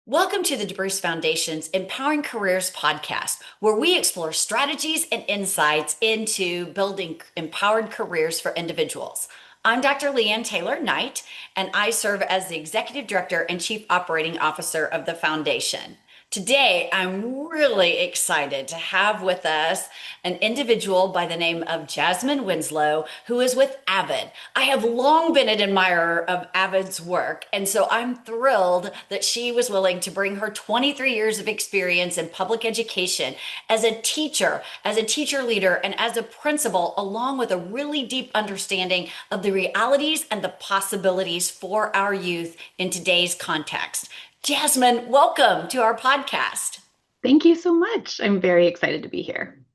Welcome to the DeBruce Foundation's Empowering Careers podcast, where we explore strategies and insights into building empowered careers for individuals. I'm Dr. Leigh Anne Taylor Knight, and I serve as the Executive Director and Chief Operating Officer of the Foundation. Today, I'm really excited to have with us an individual by the name of Jasmine Winslow, who is with AVID. I have long been an admirer of AVID's work, and so I'm thrilled that she was willing to bring her 23 years of experience in public education as a teacher, leader, and as a principal, along with a really deep understanding of the realities and the possibilities for our youth in today's context. Jasmine, welcome to our podcast. Thank you so much. I'm very excited to be here.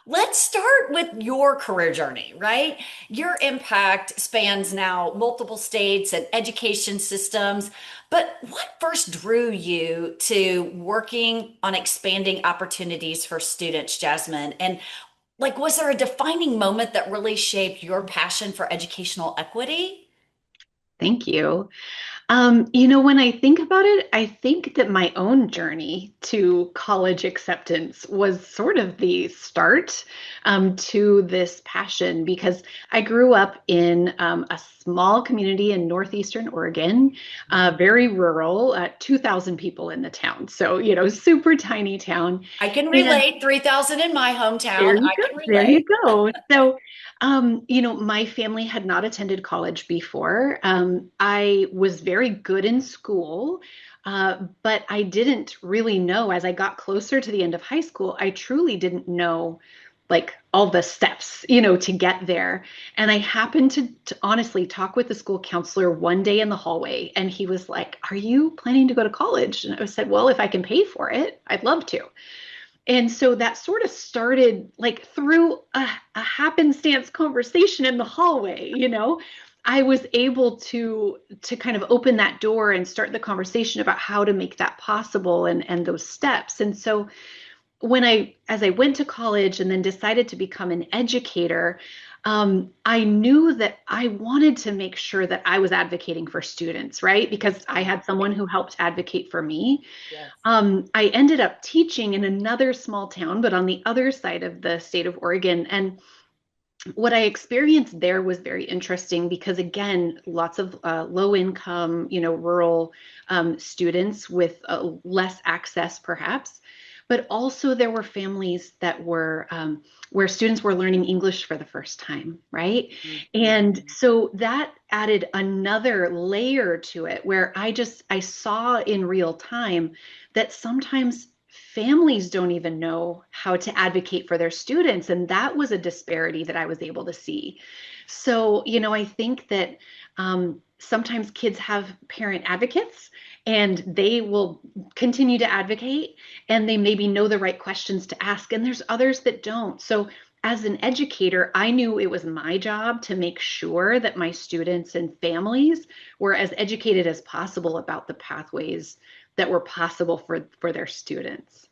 Let's start with your career journey, right? Your impact spans now multiple states and education systems. But what first drew you to working on expanding opportunities for students, Jasmine? And was there a defining moment that really shaped your passion for educational equity? Thank you. When I think about it, I think that my own journey to college acceptance was sort of the start to this passion because I grew up in a small community in northeastern Oregon, very rural, 2,000 people in the town. So, super tiny town. I can And relate. 3,000 in my there hometown. you I go. can There you relate. go. My family had not attended college before. I was very good in school, but I didn't really know as I got closer to the end of high school, I truly didn't know like all the steps, to get there. And I happened to honestly talk with the school counselor one day in the hallway, and he was like, "Are you planning to go to college?" And I said, "Well, if I can pay for it, I'd love to." And so that sort of started like through a happenstance conversation in the hallway. I was able to kind of open that door and start the conversation about how to make that possible and those steps. And so as I went to college and then decided to become an educator, I knew that I wanted to make sure that I was advocating for students, right? Because I had someone who helped advocate for me. Yes. I ended up teaching in another small town, but on the other side of the state of Oregon. And what I experienced there was very interesting because, again, lots of low income, rural students with less access, perhaps. But also, there were families that were where students were learning English for the first time, right? And Mhm. so that added another layer to it where I saw in real time that sometimes families don't even know how to advocate for their students. And that was a disparity that I was able to see. So, I think that sometimes kids have parent advocates and they will continue to advocate and they maybe know the right questions to ask. And there's others that don't. So, as an educator, I knew it was my job to make sure that my students and families were as educated as possible about the pathways that were possible for their students.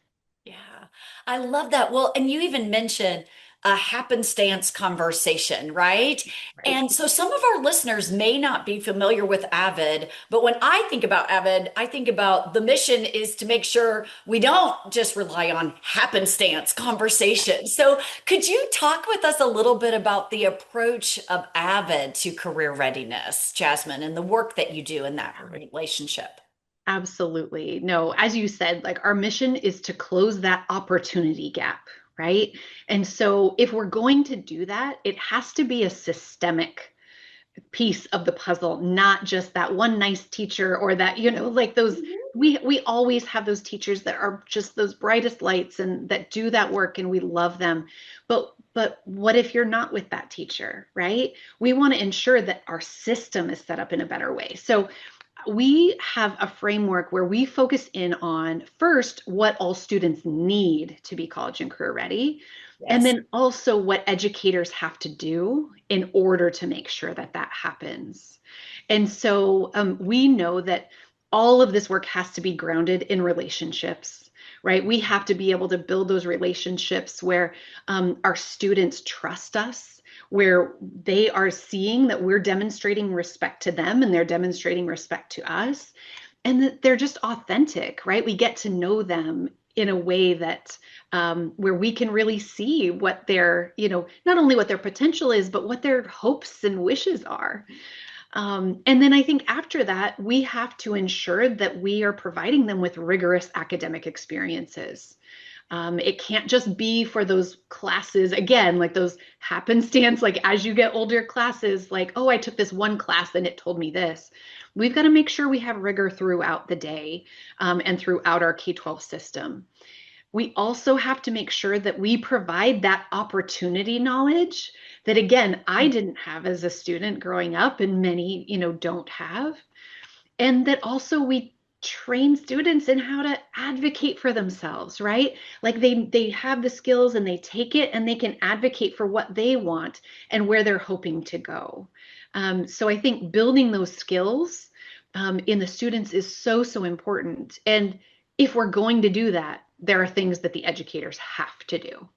Yeah, I love that. Well, and you even mentioned a happenstance conversation, right? Right. And so some of our listeners may not be familiar with AVID, but when I think about AVID, I think about the mission is to make sure we don't just rely on happenstance conversation. So could you talk with us a little bit about the approach of AVID to career readiness, Jasmine, and the work that you do in that relationship? Absolutely. No, as you said, like our mission is to close that opportunity gap, right? And so if we're going to do that, it has to be a systemic piece of the puzzle, not just that one nice teacher or that, like those we always have those teachers that are just those brightest lights and that do that work and we love them. But what if you're not with that teacher, right? We want to ensure that our system is set up in a better way. So we have a framework where we focus in on first what all students need to be college and career ready, and Yes. then also what educators have to do in order to make sure that that happens. And so we know that all of this work has to be grounded in relationships, right? We have to be able to build those relationships where our students trust us, where they are seeing that we're demonstrating respect to them and they're demonstrating respect to us. and that they're just authentic, right? We get to know them in a way that where we can really see what their, not only what their potential is, but what their hopes and wishes are. And then I think after that, we have to ensure that we are providing them with rigorous academic experiences. It can't just be for those classes, again, like those happenstance, like as you get older classes, like, oh, I took this one class and it told me this. We've got to make sure we have rigor throughout the day and throughout our K-12 system. We also have to make sure that we provide that opportunity knowledge that, again, I didn't have as a student growing up, and many, don't have. And that also we train students in how to advocate for themselves, right? Like they have the skills and they take it and they can advocate for what they want and where they're hoping to go. So I think building those skills in the students is so, so important. And if we're going to do that, there are things that the educators have to do, right?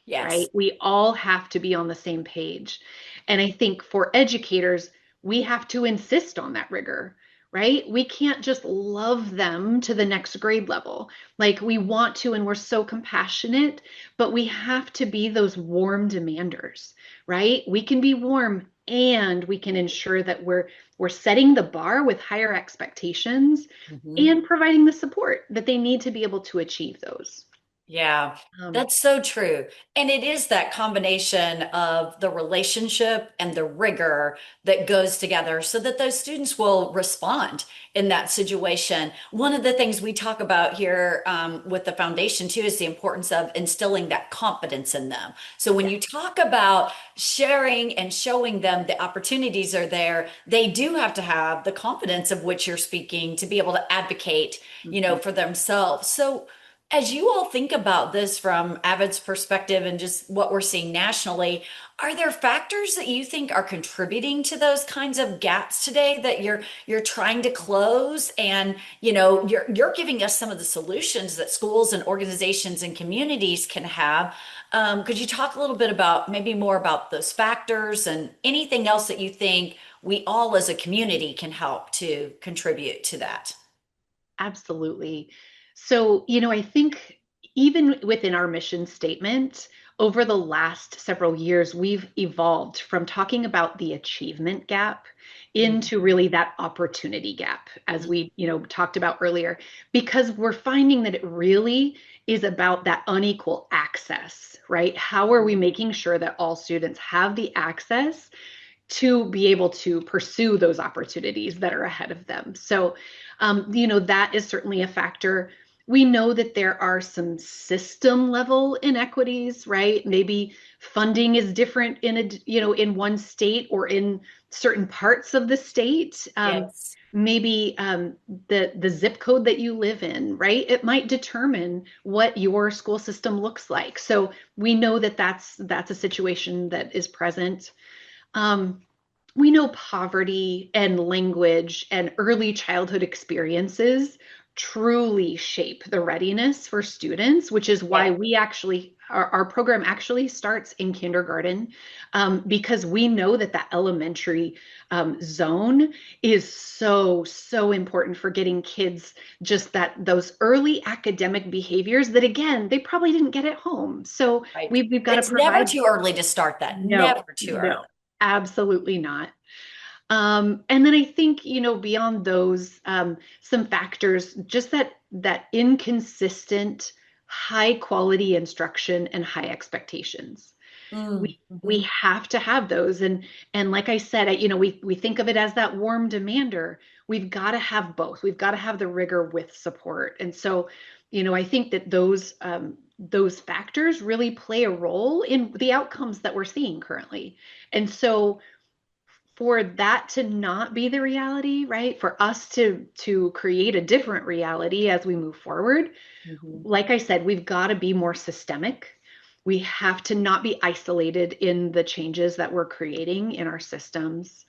Yes. We all have to be on the same page. And I think for educators, we have to insist on that rigor, right? We can't just love them to the next grade level. Like we want to, and we're so compassionate, but we have to be those warm demanders, right? We can be warm and we can ensure that we're setting the bar with higher expectations Mhm. and providing the support that they need to be able to achieve those. Yeah, Um, that's so true. And it is that combination of the relationship and the rigor that goes together so that those students will respond in that situation. One of the things we talk about here with the foundation too is the importance of instilling that confidence in them. So when yeah. you talk about sharing and showing them the opportunities are there, they do have to have the confidence of which you're speaking to be able to advocate, Mhm. for themselves. So as you all think about this from Avid's perspective and just what we're seeing nationally, are there factors that you think are contributing to those kinds of gaps today that you're trying to close? And you're giving us some of the solutions that schools and organizations and communities can have. Could you talk a little bit about maybe more about those factors and anything else that you think we all as a community can help to contribute to that? Absolutely. So, I think even within our mission statement, over the last several years, we've evolved from talking about the achievement gap into really that opportunity gap, as we, talked about earlier, because we're finding that it really is about that unequal access, right? How are we making sure that all students have the access to be able to pursue those opportunities that are ahead of them? So, that is certainly a factor. We know that there are some system level inequities, right? Maybe funding is different in one state or in certain parts of the state. Yes. Maybe the zip code that you live in, right? It might determine what your school system looks like. So we know that that's a situation that is present. Um, we know poverty and language and early childhood experiences truly shape the readiness for students, which is why Yeah. we actually, our program actually starts in kindergarten, because we know that that elementary zone is so, so important for getting kids just those early academic behaviors that, again, they probably didn't get at home. So Right. we've got to It's never provide. too early to start that. No, Never too no, early. absolutely not. And then I think, beyond those, some factors, just that inconsistent, high quality instruction and high expectations. We Mhm. have to have those. And like I said, we think of it as that warm demander. We've got to have both. We've got to have the rigor with support. And so, I think that those factors really play a role in the outcomes that we're seeing currently. And so for that to not be the reality, right? For us to create a different reality as we move forward, Mhm. like I said, we've got to be more systemic. We have to not be isolated in the changes that we're creating in our systems.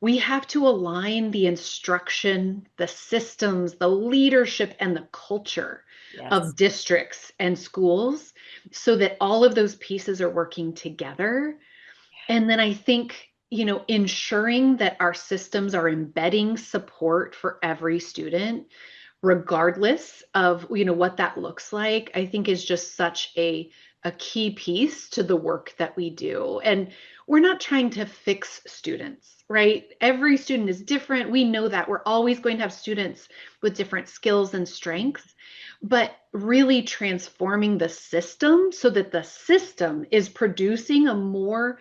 We have to align the instruction, the systems, the leadership, and the culture Yes. of districts and schools so that all of those pieces are working together. And then I think ensuring that our systems are embedding support for every student, regardless of, what that looks like, I think is just such a key piece to the work that we do. And we're not trying to fix students, right? Every student is different. We know that we're always going to have students with different skills and strengths, but really transforming the system so that the system is producing a more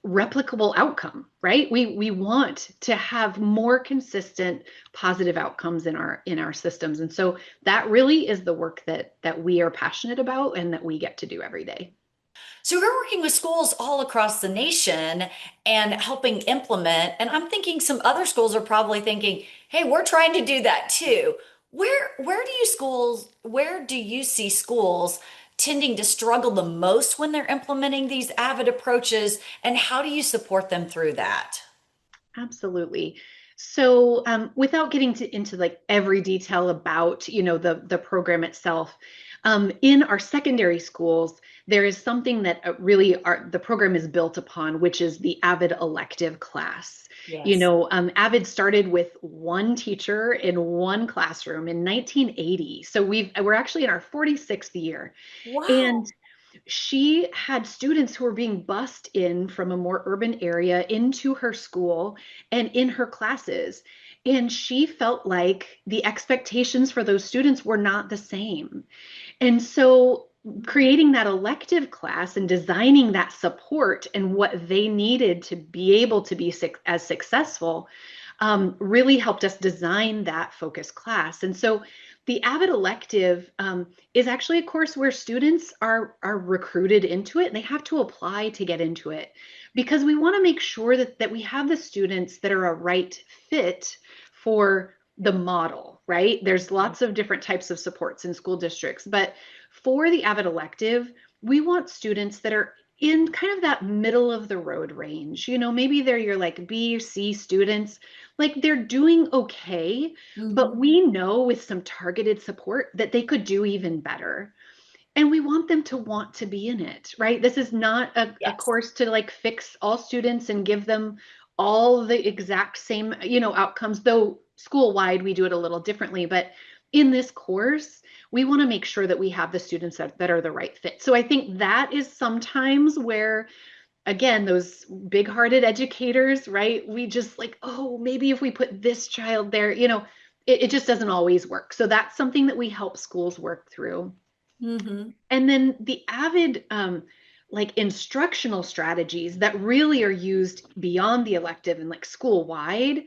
replicable outcome, right? We want to have more consistent positive outcomes in our systems. And so that really is the work that we are passionate about and that we get to do every day. So we're working with schools all across the nation and helping implement. And I'm thinking some other schools are probably thinking, hey, we're trying to do that too. Where do you see schools tending to struggle the most when they're implementing these AVID approaches, and how do you support them through that? Absolutely. So, without getting into like every detail about, the program itself, in our secondary schools, there is something that really the program is built upon, which is the AVID elective class. Yes. AVID started with one teacher in one classroom in 1980. So we're actually in our 46th year. Wow. And she had students who were being bussed in from a more urban area into her school and in her classes. And she felt like the expectations for those students were not the same. And so creating that elective class and designing that support and what they needed to be able to be as successful really helped us design that focus class. And so the AVID elective is actually a course where students are recruited into it and they have to apply to get into it because we want to make sure that we have the students that are a right fit for the model, right? There's lots of different types of supports in school districts, but for the AVID elective, we want students that are in kind of that middle of the road range. Maybe they're your like B or C students, like they're doing okay, but Mhm. we know with some targeted support that they could do even better. And we want them to want to be in it, right? This is not a Yes. course to like fix all students and give them all the exact same, outcomes, though school wide we do it a little differently. But in this course, we want to make sure that we have the students that are the right fit. So I think that is sometimes where, again, those big hearted educators, right? We just like, oh, maybe if we put this child there, it just doesn't always work. So that's something that we help schools work through. Hmm. And then the AVID like instructional strategies that really are used beyond the elective and like school wide,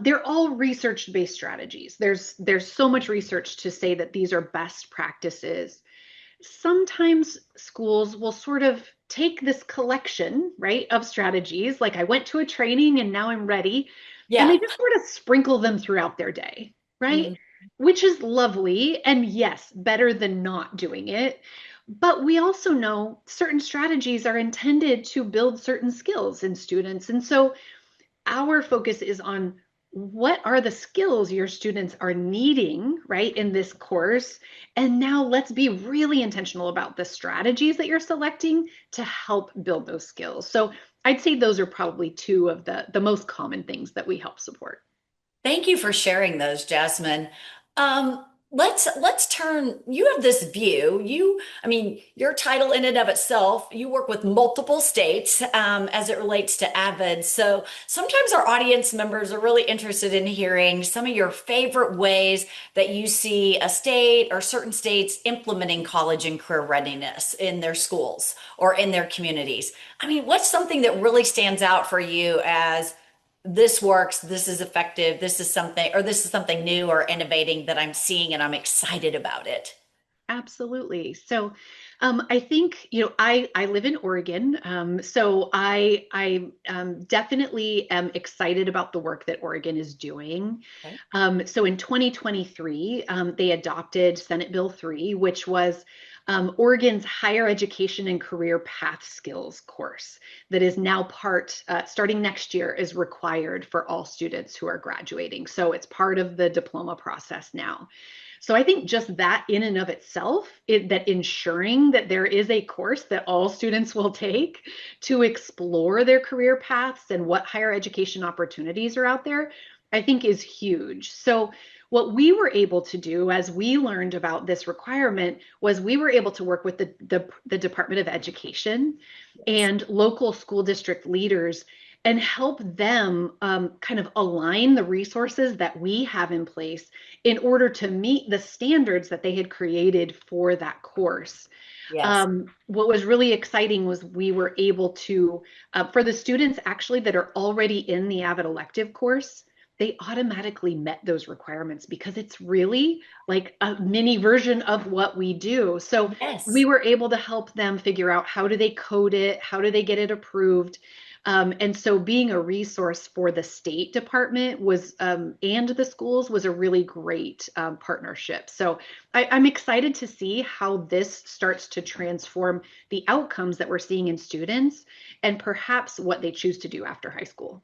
they're all research based strategies. There's so much research to say that these are best practices. Sometimes schools will sort of take this collection, right, of strategies, like I went to a training and now I'm ready, and they Yeah. just sort of sprinkle them throughout their day, right? Mhm. Which is lovely. And yes, better than not doing it. But we also know certain strategies are intended to build certain skills in students. And so our focus is on what are the skills your students are needing, right, in this course. And now let's be really intentional about the strategies that you're selecting to help build those skills. So I'd say those are probably two of the most common things that we help support. Thank you for sharing those, Jasmine. Let's turn. You have this view. I mean, your title in and of itself. You work with multiple states as it relates to AVID. So sometimes our audience members are really interested in hearing some of your favorite ways that you see a state or certain states implementing college and career readiness in their schools or in their communities. I mean, what's something that really stands out for you as this works, this is effective, this is something new or innovating that I'm seeing and I'm excited about it. Absolutely. So, I think I live in Oregon, so I definitely am excited about the work that Oregon is doing. Okay. So in 2023, they adopted Senate Bill 3, which was Oregon's higher education and career path skills course that is now starting next year, is required for all students who are graduating. So it's part of the diploma process now. So I think just that in and of itself, that ensuring that there is a course that all students will take to explore their career paths and what higher education opportunities are out there, I think is huge. So what we were able to do as we learned about this requirement was we were able to work with the Department of Education and local school district leaders and help them kind of align the resources that we have in place in order to meet the standards that they had created for that course. Yes. What was really exciting was we were able to, for the students actually that are already in the AVID elective course, they automatically met those requirements because it's really like a mini version of what we do. So we Yes. were able to help them figure out how do they code it, how do they get it approved. And so being a resource for the state department was, and the schools was a really great partnership. So I'm excited to see how this starts to transform the outcomes that we're seeing in students and perhaps what they choose to do after high school.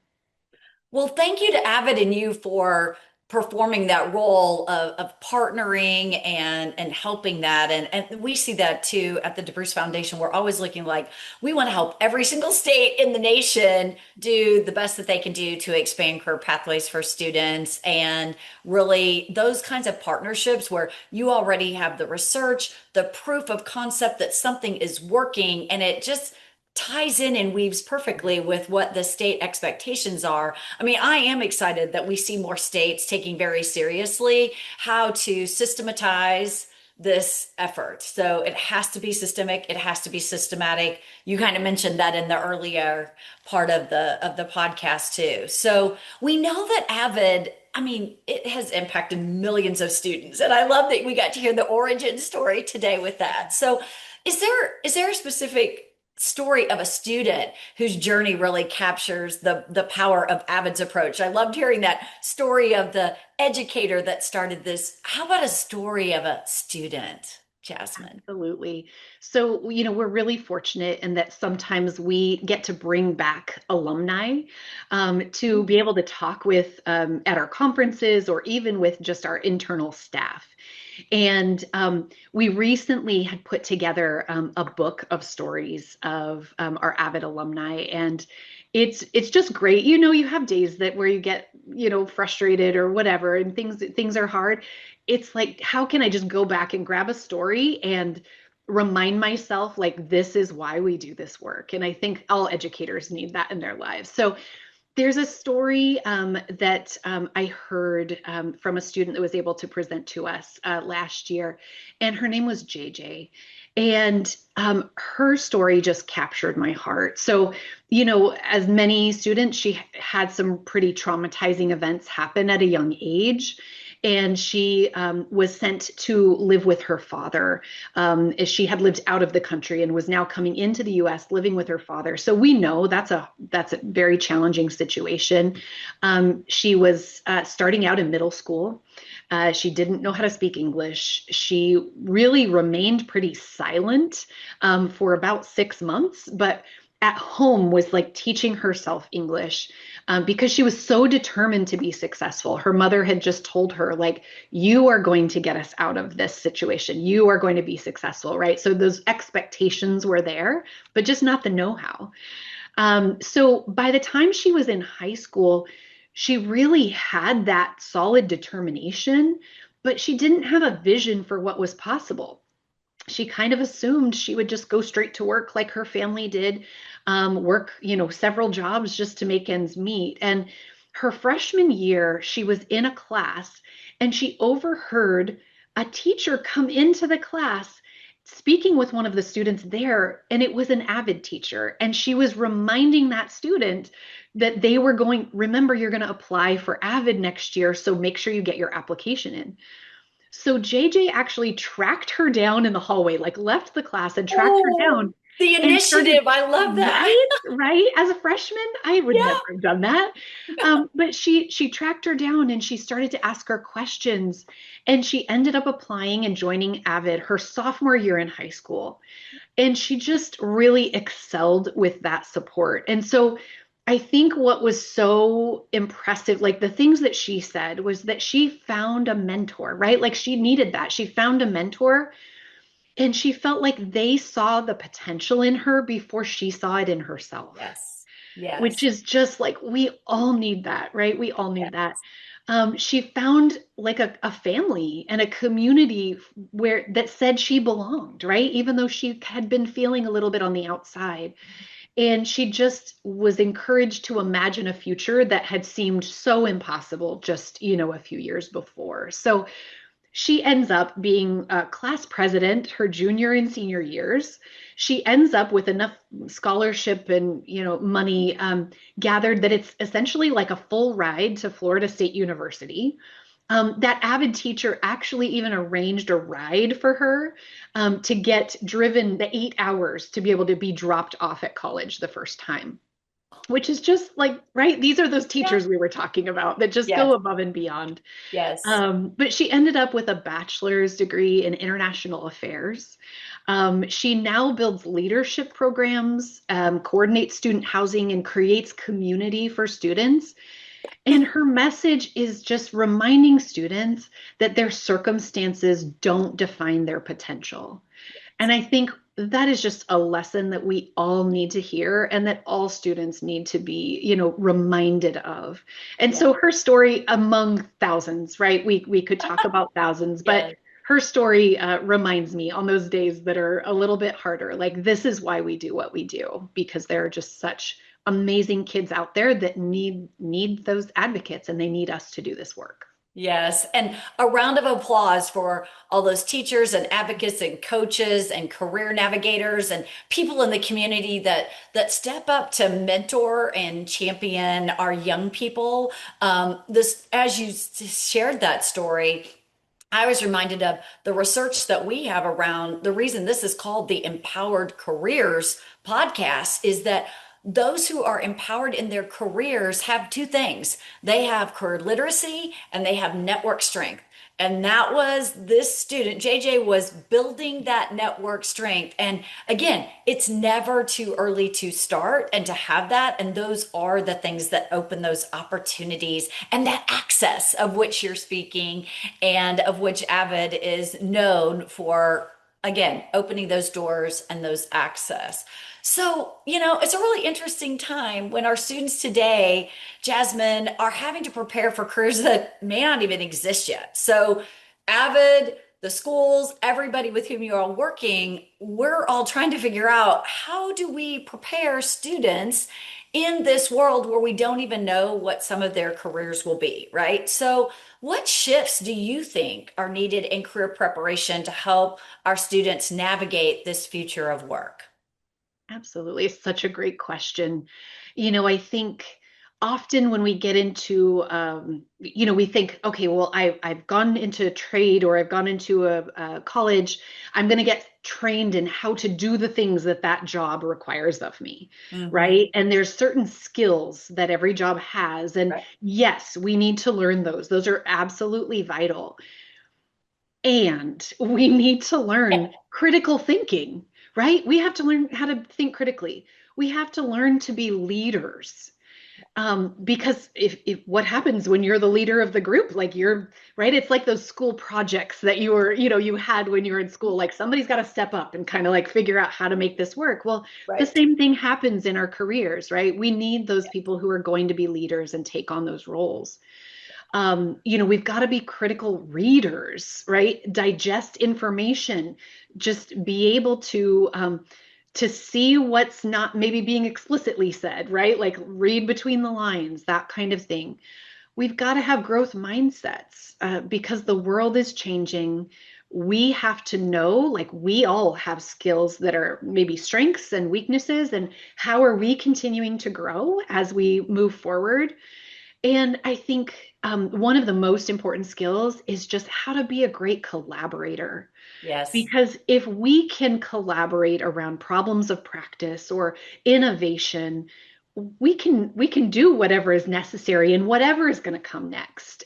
Well, thank you to Avid and you for performing that role of partnering and helping that. And we see that too at the DeBruce Foundation. We're always looking like we want to help every single state in the nation do the best that they can do to expand career pathways for students. And really those kinds of partnerships where you already have the research, the proof of concept that something is working, and it just ties in and weaves perfectly with what the state expectations are. I mean, I am excited that we see more states taking very seriously how to systematize this effort. So it has to be systemic, it has to be systematic. You kind of mentioned that in the earlier part of the podcast too. So we know that Avid, I mean, it has impacted millions of students. And I love that we got to hear the origin story today with that. So is there a specific story of a student whose journey really captures the power of Avid's approach? I loved hearing that story of the educator that started this. How about a story of a student, Jasmine? Absolutely. So, we're really fortunate in that sometimes we get to bring back alumni to be able to talk with at our conferences or even with just our internal staff. And we recently had put together a book of stories of our AVID alumni, and it's just great. You have days that where you get frustrated or whatever, and things are hard. It's like, how can I just go back and grab a story and remind myself like this is why we do this work? And I think all educators need that in their lives. So there's a story that I heard from a student that was able to present to us last year, and her name was JJ. And her story just captured my heart. So, as many students, she had some pretty traumatizing events happen at a young age. And she was sent to live with her father. As she had lived out of the country and was now coming into the U.S. living with her father. So we know that's a very challenging situation. She was starting out in middle school. She didn't know how to speak English. She really remained pretty silent for about 6 months, but at home was like teaching herself English because she was so determined to be successful. Her mother had just told her, like, you are going to get us out of this situation. You are going to be successful, right? So those expectations were there, but just not the know-how. So by the time she was in high school, she really had that solid determination, but she didn't have a vision for what was possible. She kind of assumed she would just go straight to work like her family did, work, several jobs just to make ends meet. And her freshman year, she was in a class and she overheard a teacher come into the class speaking with one of the students there, and it was an AVID teacher. And she was reminding that student that they were remember, you're going to apply for AVID next year, so make sure you get your application in. So JJ actually tracked her down in the hallway, like left the class and tracked her Oh, down the and started, initiative. I love that. right, right. As a freshman, I would Yeah. never have done that. But she tracked her down and she started to ask her questions. And she ended up applying and joining AVID her sophomore year in high school. And she just really excelled with that support. And so I think what was so impressive, like the things that she said, was that she found a mentor, right? Like she needed that. She found a mentor and she felt like they saw the potential in her before she saw it in herself, Yes. which Yes. is just like we all need that, right? We all need that. Yes. She found like a family and a community where that said she belonged, right? Even though she had been feeling a little bit on the outside. And she just was encouraged to imagine a future that had seemed so impossible just, a few years before. So she ends up being a class president her junior and senior years. She ends up with enough scholarship and money gathered that it's essentially like a full ride to Florida State University. That AVID teacher actually even arranged a ride for her to get driven the 8 hours to be able to be dropped off at college the first time, which is just like, right? These are those Yeah. teachers we were talking about that just go Yes. above and beyond. Yes. But she ended up with a bachelor's degree in international affairs. She now builds leadership programs, coordinates student housing, and creates community for students. And And her message is just reminding students that their circumstances don't define their potential. And I think that is just a lesson that we all need to hear and that all students need to be, reminded of. And yeah. so her story among thousands, right? We could talk about thousands, but Yes. her story reminds me on those days that are a little bit harder. Like this is why we do what we do because there are just such amazing kids out there that need those advocates and they need us to do this work. Yes. And a round of applause for all those teachers and advocates and coaches and career navigators and people in the community that step up to mentor and champion our young people. This, as you shared that story, I was reminded of the research that we have around the reason this is called the Empowered Careers podcast is that those who are empowered in their careers have two things. They have career literacy and they have network strength. And that was this student, JJ was building that network strength. And again, it's never too early to start and to have that. And those are the things that open those opportunities and that access of which you're speaking and of which Avid is known for, again, opening those doors and those access. So, it's a really interesting time when our students today, Jasmine, are having to prepare for careers that may not even exist yet. So, Avid, the schools, everybody with whom you're all working, we're all trying to figure out how do we prepare students in this world where we don't even know what some of their careers will be, right? So, what shifts do you think are needed in career preparation to help our students navigate this future of work? Absolutely. It's such a great question. I think often when we get into, we think, okay, well, I've gone into trade or I've gone into a college, I'm going to get trained in how to do the things that that job requires of me, Hmm. right? And there's certain skills that every job has. And Right. yes, we need to learn those. Those are absolutely vital. And we need to Yeah. learn critical thinking, right? We have to learn how to think critically. We have to learn to be leaders. Because if what happens when you're the leader of the group, like you're right, it's like those school projects that you had when you were in school. Like somebody's got to step up and kind of like figure out how to make this work. Well, the Right. same thing happens in our careers, right? We need those people who are going to be leaders and take on those roles. We've got to be critical readers, right? Digest information, just be able to see what's not maybe being explicitly said, right? Like read between the lines, that kind of thing. We've got to have growth mindsets because the world is changing. We have to know, like, we all have skills that are maybe strengths and weaknesses, and how are we continuing to grow as we move forward? And I think one of the most important skills is just how to be a great collaborator. Yes. Because if we can collaborate around problems of practice or innovation, we can do whatever is necessary and whatever is going to come next,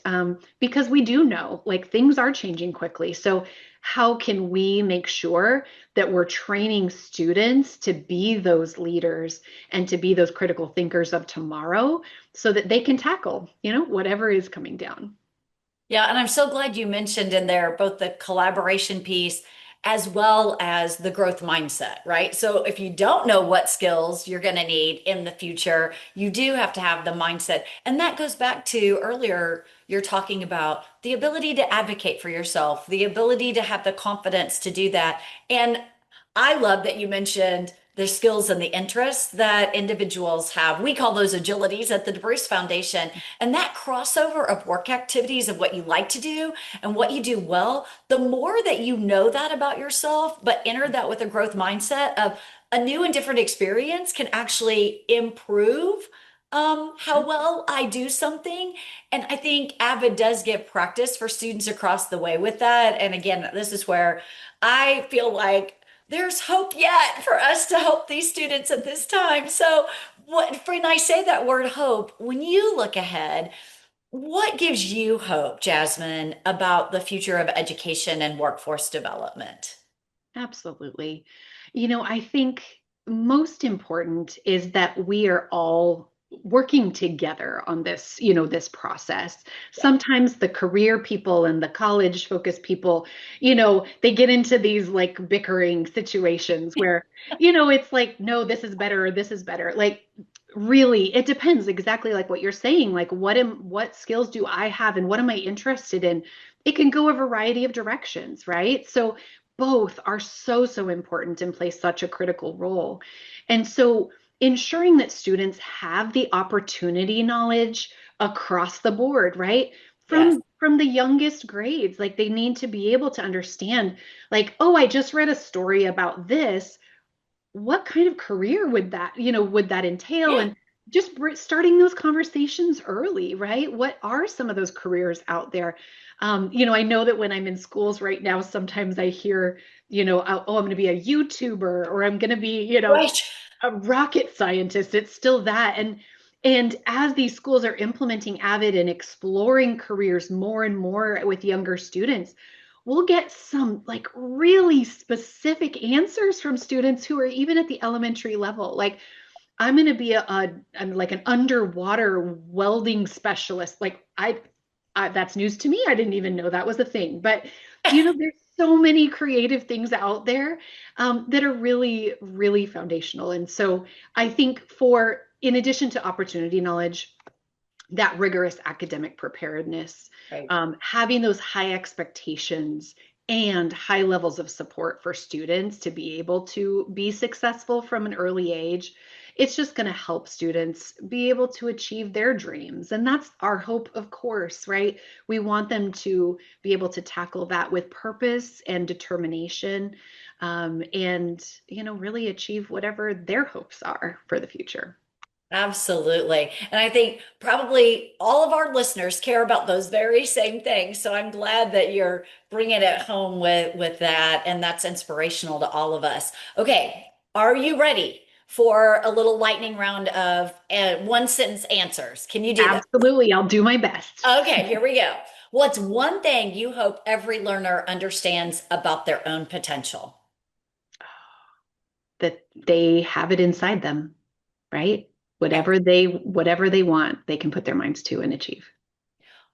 because we do know like things are changing quickly. So how can we make sure that we're training students to be those leaders and to be those critical thinkers of tomorrow so that they can tackle, whatever is coming down? Yeah, and I'm so glad you mentioned in there both the collaboration piece as well as the growth mindset, right? So if you don't know what skills you're going to need in the future, you do have to have the mindset. And that goes back to earlier, you're talking about the ability to advocate for yourself, the ability to have the confidence to do that. And I love that you mentioned the skills and the interests that individuals have. We call those agilities at the DeBruce Foundation. And that crossover of work activities of what you like to do and what you do well, the more that you know that about yourself, but enter that with a growth mindset of a new and different experience can actually improve how well I do something. And I think AVID does give practice for students across the way with that. And again, this is where I feel like there's hope yet for us to help these students at this time. So, when I say that word hope, when you look ahead, what gives you hope, Jasmine, about the future of education and workforce development? Absolutely. I think most important is that we are all working together on this, this process. Yeah. Sometimes the career people and the college focused people, they get into these like bickering situations where, it's like, no, this is better or this is better. Like, really, it depends exactly like what you're saying. Like, what skills do I have and what am I interested in? It can go a variety of directions, right? So both are so, so important and play such a critical role. And so ensuring that students have the opportunity knowledge across the board, right? Yes. From the youngest grades, like they need to be able to understand, like, oh, I just read a story about this. What kind of career would that entail? Yeah. And just starting those conversations early, right? What are some of those careers out there? I know that when I'm in schools right now, sometimes I hear, oh, I'm going to be a YouTuber or I'm going to be, Right. a rocket scientist. It's still that. And as these schools are implementing AVID and exploring careers more and more with younger students, we'll get some like really specific answers from students who are even at the elementary level. Like, I'm going to be I'm like an underwater welding specialist. Like, that's news to me. I didn't even know that was a thing. But there's so many creative things out there that are really, really foundational. And so I think in addition to opportunity knowledge, that rigorous academic preparedness, Right. having those high expectations and high levels of support for students to be able to be successful from an early age, it's just going to help students be able to achieve their dreams. And that's our hope, of course, right? We want them to be able to tackle that with purpose and determination, and, really achieve whatever their hopes are for the future. Absolutely. And I think probably all of our listeners care about those very same things. So I'm glad that you're bringing it home with that. And that's inspirational to all of us. Okay. Are you ready for a little lightning round of one sentence answers? Can you do this? Absolutely. I'll do my best. Okay, here we go. What's one thing you hope every learner understands about their own potential? That they have it inside them, right? Whatever they want, they can put their minds to and achieve.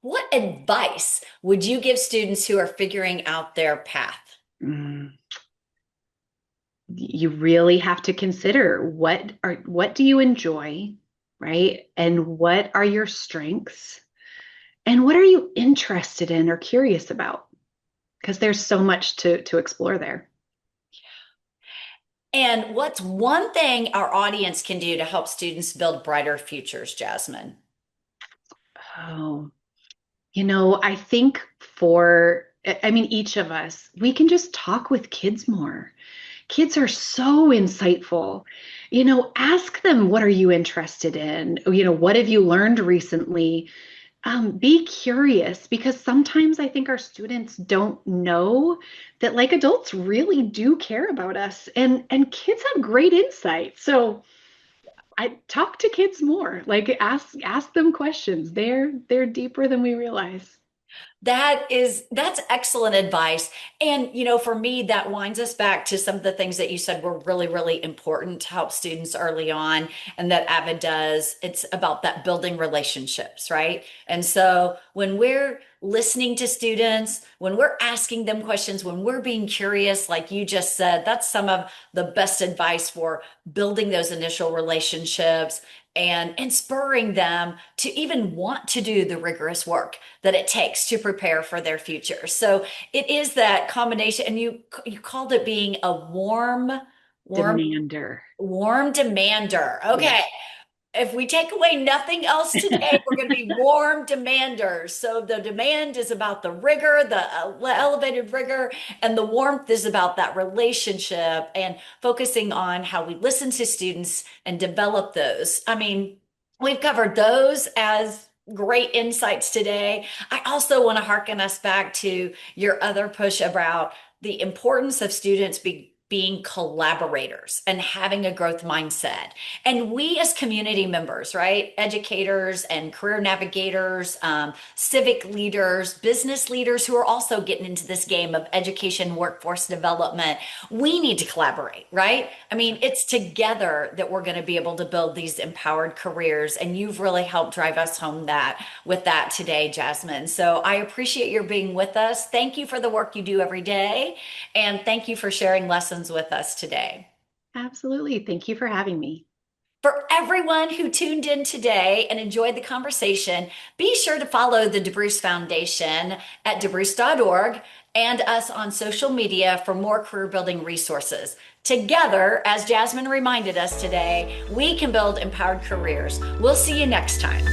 What advice would you give students who are figuring out their path? Mm. You really have to consider what do you enjoy, right? And what are your strengths? And what are you interested in or curious about? Because there's so much to explore there. And what's one thing our audience can do to help students build brighter futures, Jasmine? Oh, I think I mean, each of us, we can just talk with kids more. Kids are so insightful. Ask them, what are you interested in? What have you learned recently? Be curious, because sometimes I think our students don't know that like adults really do care about us, and kids have great insight. So I talk to kids more. Like ask them questions. They're deeper than we realize. That's excellent advice. And for me, that winds us back to some of the things that you said were really, really important to help students early on and that AVID does. It's about that building relationships, right? And so when we're listening to students, when we're asking them questions, when we're being curious, like you just said, that's some of the best advice for building those initial relationships and spurring them to even want to do the rigorous work that it takes to prepare for their future. So it is that combination, and you called it being a warm, Demander. warm demander. Yes. Okay. If we take away nothing else today, we're going to be warm demanders. So the demand is about the rigor, the elevated rigor, and the warmth is about that relationship and focusing on how we listen to students and develop those. I mean, we've covered those as great insights today. I also want to harken us back to your other push about the importance of students being collaborators and having a growth mindset. And we as community members, right? Educators and career navigators, civic leaders, business leaders who are also getting into this game of education, workforce development, we need to collaborate, right? I mean, it's together that we're going to be able to build these empowered careers. And you've really helped drive us home with that today, Jasmine. So I appreciate your being with us. Thank you for the work you do every day. And thank you for sharing lessons with us today. Absolutely. Thank you for having me. For everyone who tuned in today and enjoyed the conversation, be sure to follow the DeBruce Foundation at debruce.org and us on social media for more career building resources. Together, as Jasmine reminded us today, we can build empowered careers. We'll see you next time.